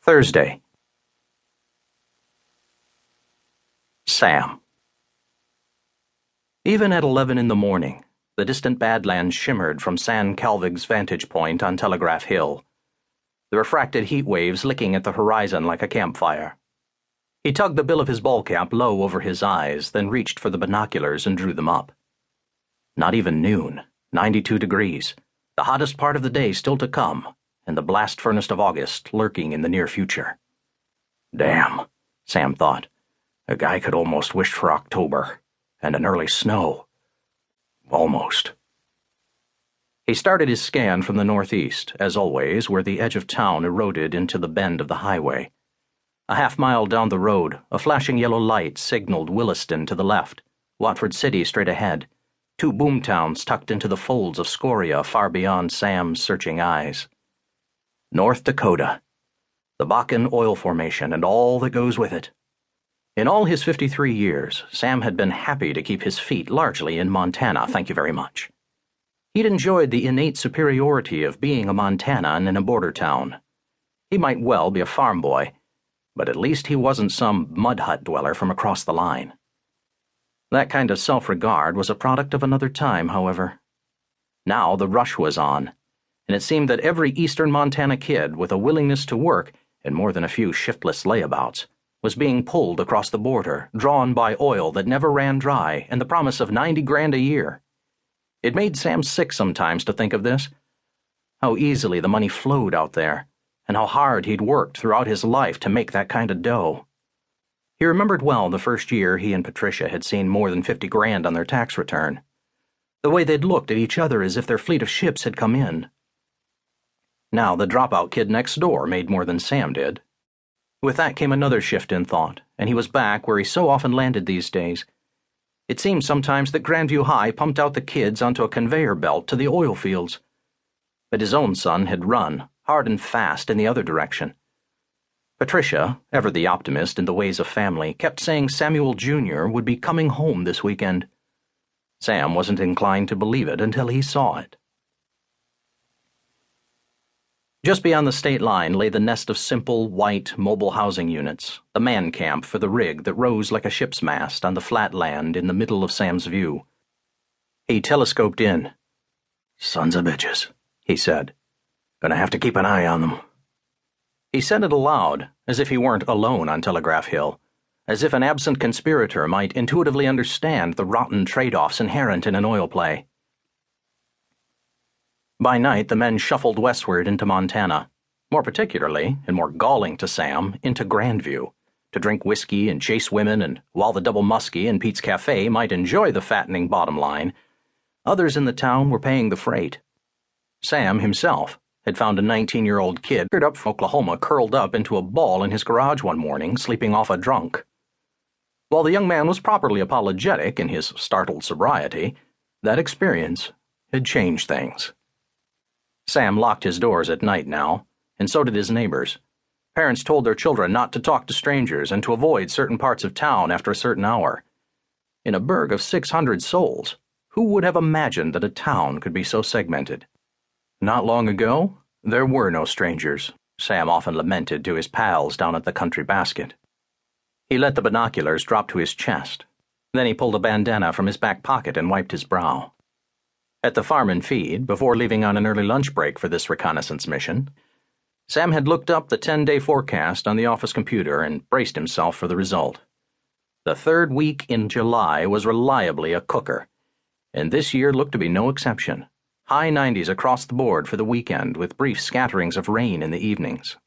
Thursday. Sam. Even at 11 in the morning, the distant Badlands shimmered from San Kelvig's vantage point on Telegraph Hill, the refracted heat waves licking at the horizon like a campfire. He tugged the bill of his ball cap low over his eyes, then reached for the binoculars and drew them up. Not even noon, 92 degrees, the hottest part of the day still to come, and the blast furnace of August lurking in the near future. Damn, Sam thought. A guy could almost wish for October, and an early snow. Almost. He started his scan from the northeast, as always, where the edge of town eroded into the bend of the highway. A half-mile down the road, a flashing yellow light signaled Williston to the left, Watford City straight ahead, two boomtowns tucked into the folds of scoria far beyond Sam's searching eyes. North Dakota, the Bakken oil formation and all that goes with it. In all his 53 years, Sam had been happy to keep his feet largely in Montana, thank you very much. He'd enjoyed the innate superiority of being a Montanan in a border town. He might well be a farm boy, but at least he wasn't some mud hut dweller from across the line. That kind of self-regard was a product of another time, however. Now the rush was on, and it seemed that every eastern Montana kid with a willingness to work and more than a few shiftless layabouts was being pulled across the border, drawn by oil that never ran dry and the promise of $90,000 a year. It made Sam sick sometimes to think of this. How easily the money flowed out there, and how hard he'd worked throughout his life to make that kind of dough. He remembered well the first year he and Patricia had seen more than $50,000 on their tax return. The way they'd looked at each other as if their fleet of ships had come in. Now the dropout kid next door made more than Sam did. With that came another shift in thought, and he was back where he so often landed these days. It seemed sometimes that Grandview High pumped out the kids onto a conveyor belt to the oil fields. But his own son had run, hard and fast, in the other direction. Patricia, ever the optimist in the ways of family, kept saying Samuel Jr. would be coming home this weekend. Sam wasn't inclined to believe it until he saw it. Just beyond the state line lay the nest of simple, white, mobile housing units, the man camp for the rig that rose like a ship's mast on the flat land in the middle of Sam's view. He telescoped in. Sons of bitches, he said. Gonna have to keep an eye on them. He said it aloud, as if he weren't alone on Telegraph Hill, as if an absent conspirator might intuitively understand the rotten trade-offs inherent in an oil play. By night, the men shuffled westward into Montana, more particularly, and more galling to Sam, into Grandview, to drink whiskey and chase women, and while the double muskie and Pete's Cafe might enjoy the fattening bottom line, others in the town were paying the freight. Sam himself had found a 19-year-old kid up from Oklahoma curled up into a ball in his garage one morning, sleeping off a drunk. While the young man was properly apologetic in his startled sobriety, that experience had changed things. Sam locked his doors at night now, and so did his neighbors. Parents told their children not to talk to strangers and to avoid certain parts of town after a certain hour. In a burg of 600 souls, who would have imagined that a town could be so segmented? Not long ago, there were no strangers, Sam often lamented to his pals down at the Country Basket. He let the binoculars drop to his chest. Then he pulled a bandana from his back pocket and wiped his brow. At the farm and feed, before leaving on an early lunch break for this reconnaissance mission, Sam had looked up the 10-day forecast on the office computer and braced himself for the result. The third week in July was reliably a cooker, and this year looked to be no exception. High 90s across the board for the weekend, with brief scatterings of rain in the evenings.